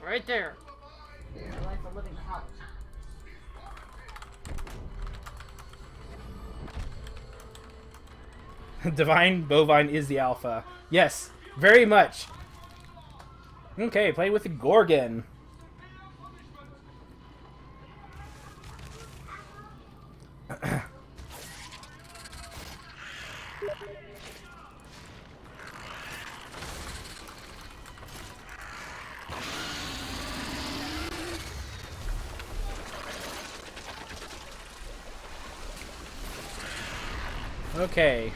Right there. The life of living house. Divine Bovine is the alpha. Yes, very much. Okay, playing with the Gorgon. Okay.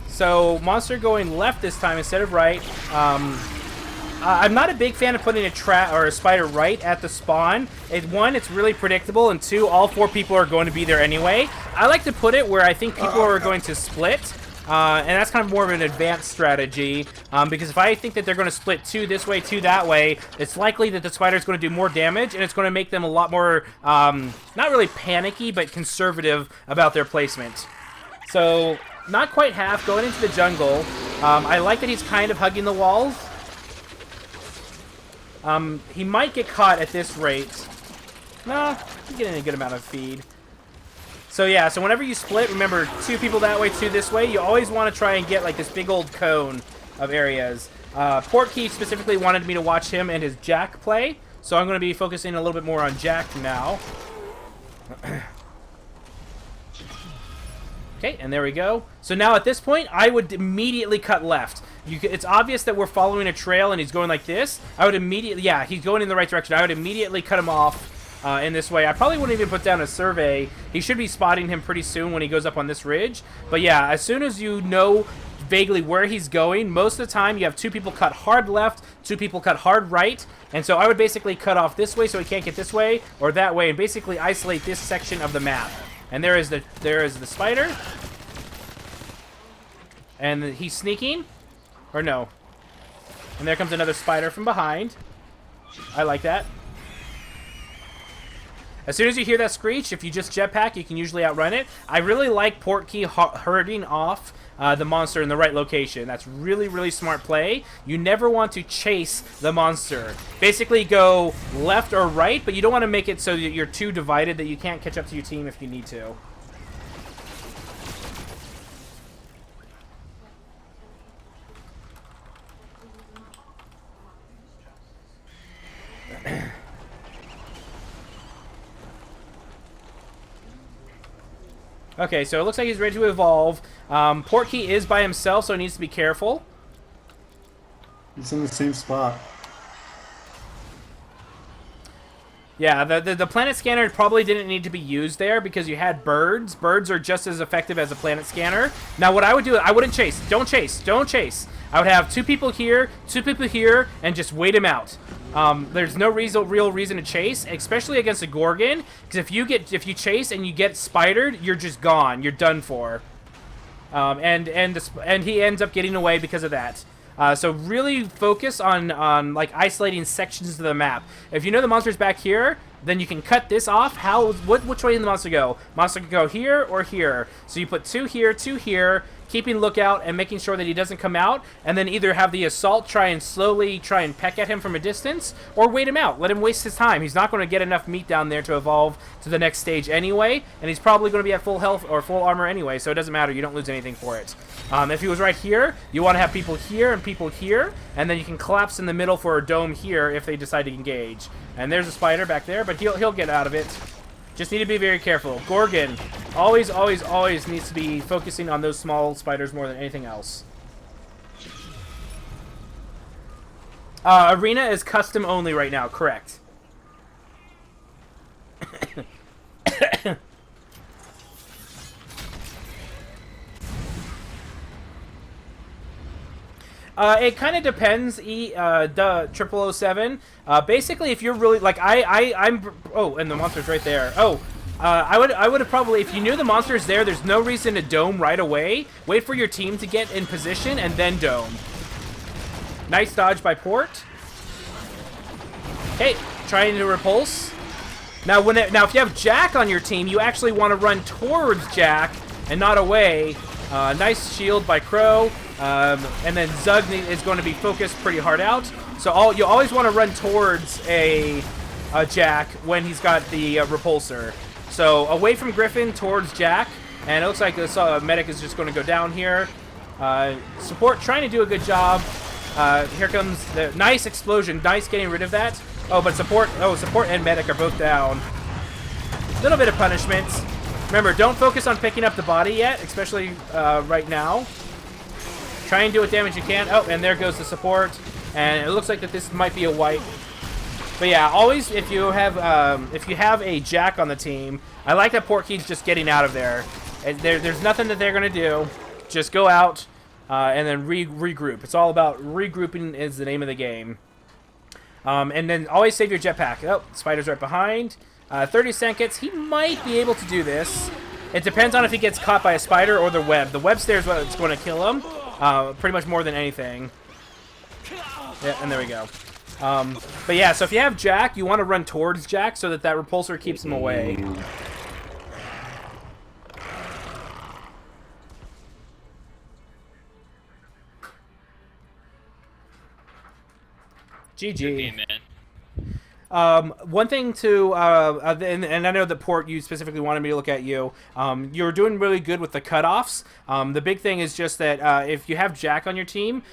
So, monster going left this time instead of right. I'm not a big fan of putting a trap or a spider right at the spawn. One, it's really predictable, and two, all 4 people are going to be there anyway. I like to put it where I think people are going to split, and that's kind of more of an advanced strategy, because if I think that they're going to split 2 this way, 2 that way, it's likely that the spider is going to do more damage, and it's going to make them a lot more, not really panicky, but conservative about their placement. So, not quite half, going into the jungle. I like that he's kind of hugging the walls. He might get caught at this rate. Nah, he's getting a good amount of feed. So yeah, so whenever you split, remember 2 people that way, 2 this way. You always want to try and get like this big old cone of areas. Portkey specifically wanted me to watch him and his Jack play, so I'm going to be focusing a little bit more on Jack now. Okay, and there we go. So now at this point, I would immediately cut left. It's obvious that we're following a trail and he's going like this. I would immediately, yeah, he's going in the right direction. I would immediately cut him off in this way. I probably wouldn't even put down a survey. He should be spotting him pretty soon when he goes up on this ridge. But yeah, as soon as you know vaguely where he's going, most of the time you have 2 people cut hard left, 2 people cut hard right. And so I would basically cut off this way so he can't get this way or that way and basically isolate this section of the map. And there is the spider. And he's sneaking. Or no. And there comes another spider from behind. I like that. As soon as you hear that screech, if you just jetpack, you can usually outrun it. I really like Portkey herding off the monster in the right location. That's really, really smart play. You never want to chase the monster. Basically go left or right, but you don't want to make it so that you're too divided that you can't catch up to your team if you need to. Okay, so it looks like he's ready to evolve. Portkey is by himself, so he needs to be careful. He's in the same spot. Yeah, the planet scanner probably didn't need to be used there because you had birds. Birds are just as effective as a planet scanner. Now, what I would do, I wouldn't chase. Don't chase. Don't chase. I would have 2 people here, 2 people here, and just wait him out. There's no real reason to chase, especially against a Gorgon, because if you chase and you get spidered, you're just gone. You're done for. And he ends up getting away because of that. So really focus on like isolating sections of the map. If you know the monster's back here, then you can cut this off. Which way did the monster go? Monster can go here or here. So you put 2 here, 2 here, keeping lookout and making sure that he doesn't come out, and then either have the assault try and peck at him from a distance, or wait him out. Let him waste his time. He's not going to get enough meat down there to evolve to the next stage anyway, and he's probably going to be at full health or full armor anyway, so it doesn't matter. You don't lose anything for it. If he was right here, you want to have people here and people here, and then you can collapse in the middle for a dome here if they decide to engage. And there's a spider back there, but he'll get out of it. Just need to be very careful. Gorgon always, always, always needs to be focusing on those small spiders more than anything else. Arena is custom only right now, correct. It kind of depends, the 0007. Basically, if you're really, like, I'm, oh, and the monster's right there. Oh, I would have probably, if you knew the monster's there, there's no reason to dome right away. Wait for your team to get in position, and then dome. Nice dodge by Port. Okay, trying to repulse. Now, if you have Jack on your team, you actually want to run towards Jack and not away. Nice shield by Crow, and then Zug is going to be focused pretty hard out. So you always want to run towards a Jack when he's got the repulsor. So away from Griffin towards Jack, and it looks like this medic is just going to go down here. Support trying to do a good job. Here comes the nice explosion. Nice getting rid of that. Oh, but support and medic are both down. Little bit of punishment. Remember, don't focus on picking up the body yet, especially right now. Try and do what damage you can. Oh, and there goes the support. And it looks like that this might be a wipe. But yeah, always if you have a Jack on the team, I like that Portkey's just getting out of there. There's nothing that they're gonna do. Just go out and then regroup. It's all about regrouping is the name of the game. And then always save your jetpack. Oh, Spider's right behind. 30 seconds. He might be able to do this. It depends on if he gets caught by a spider or the web. The web stare is what's going to kill him, pretty much more than anything. Yeah, and there we go. But yeah, so if you have Jack, you want to run towards Jack so that repulsor keeps him away. GG. One thing to, and I know that Port, you specifically wanted me to look at you. You're doing really good with the cutoffs. The big thing is just that if you have Jack on your team,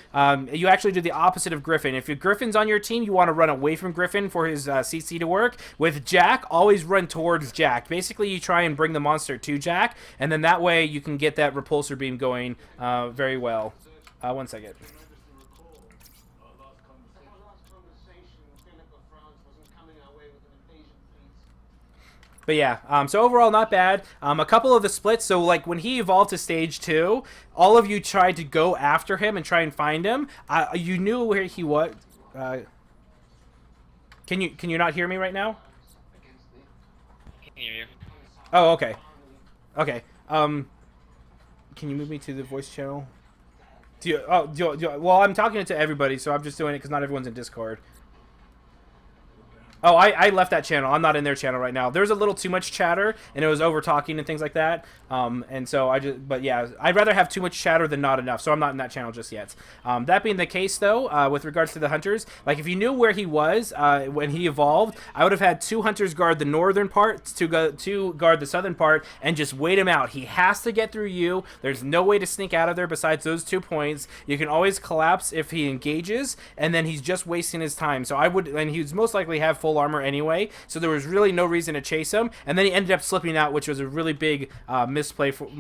you actually do the opposite of Griffin. If Griffin's on your team, you want to run away from Griffin for his CC to work. With Jack, always run towards Jack. Basically, you try and bring the monster to Jack, and then that way you can get that repulsor beam going very well. 1 second. But yeah, so overall not bad. A couple of the splits, so like when he evolved to stage 2, all of you tried to go after him and try and find him. You knew where he was. Can you not hear me right now? I can hear you. Oh, okay. Okay. Can you move me to the voice channel? Well, I'm talking to everybody, so I'm just doing it because not everyone's in Discord. Oh, I left that channel. I'm not in their channel right now. There was a little too much chatter, and it was over talking and things like that. And so but yeah, I'd rather have too much chatter than not enough, so I'm not in that channel just yet. That being the case, though, with regards to the hunters, like if you knew where he was when he evolved, I would have had 2 hunters guard the northern part, two guard the southern part, and just wait him out. He has to get through you. There's no way to sneak out of there besides those 2 points. You can always collapse if he engages, and then he's just wasting his time. So and he would most likely have full armor anyway, so there was really no reason to chase him, and then he ended up slipping out, which was a really big misplay for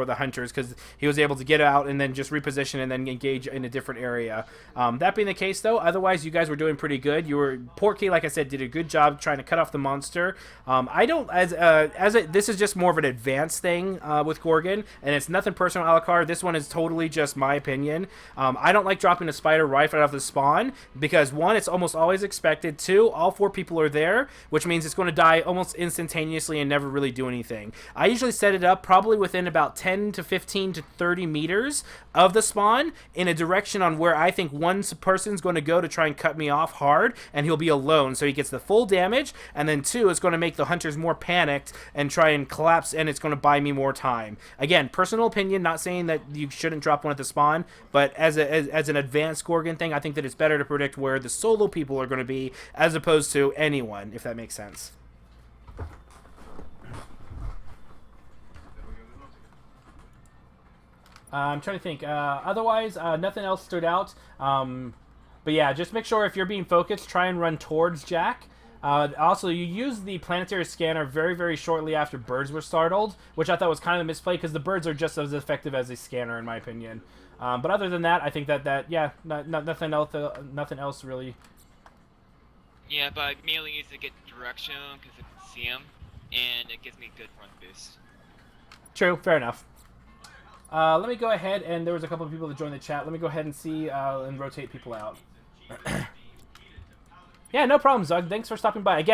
the hunters, because he was able to get out and then just reposition and then engage in a different area. That being the case, though, otherwise you guys were doing pretty good. Portkey, like I said, did a good job trying to cut off the monster. I don't this is just more of an advanced thing with Gorgon, and it's nothing personal, Alucard. This one is totally just my opinion. I don't like dropping a spider right off the spawn because 1, it's almost always expected. 2, all 4 people are there, which means it's going to die almost instantaneously and never really do anything. I usually set it up probably within about 10 to 15 to 30 meters of the spawn in a direction on where I think one person's going to go to try and cut me off hard, and he'll be alone, so he gets the full damage, and then 2, it's going to make the hunters more panicked and try and collapse, and it's going to buy me more time. Again, personal opinion, not saying that you shouldn't drop one at the spawn, but as an advanced Gorgon thing, I think that it's better to predict where the solo people are going to be as opposed to anyone, if that makes sense. I'm trying to think. Otherwise, nothing else stood out. But yeah, just make sure if you're being focused, try and run towards Jack. Also, you used the planetary scanner very, very shortly after birds were startled, which I thought was kind of a misplay because the birds are just as effective as a scanner, in my opinion. But other than that, I think that yeah, nothing else really. Yeah, but I mainly use it to get direction because I can see him, and it gives me a good run boost. True, fair enough. Let me go ahead, and there was a couple of people that joined the chat. Let me go ahead and see and rotate people out. Yeah, no problem, Zug. Thanks for stopping by again.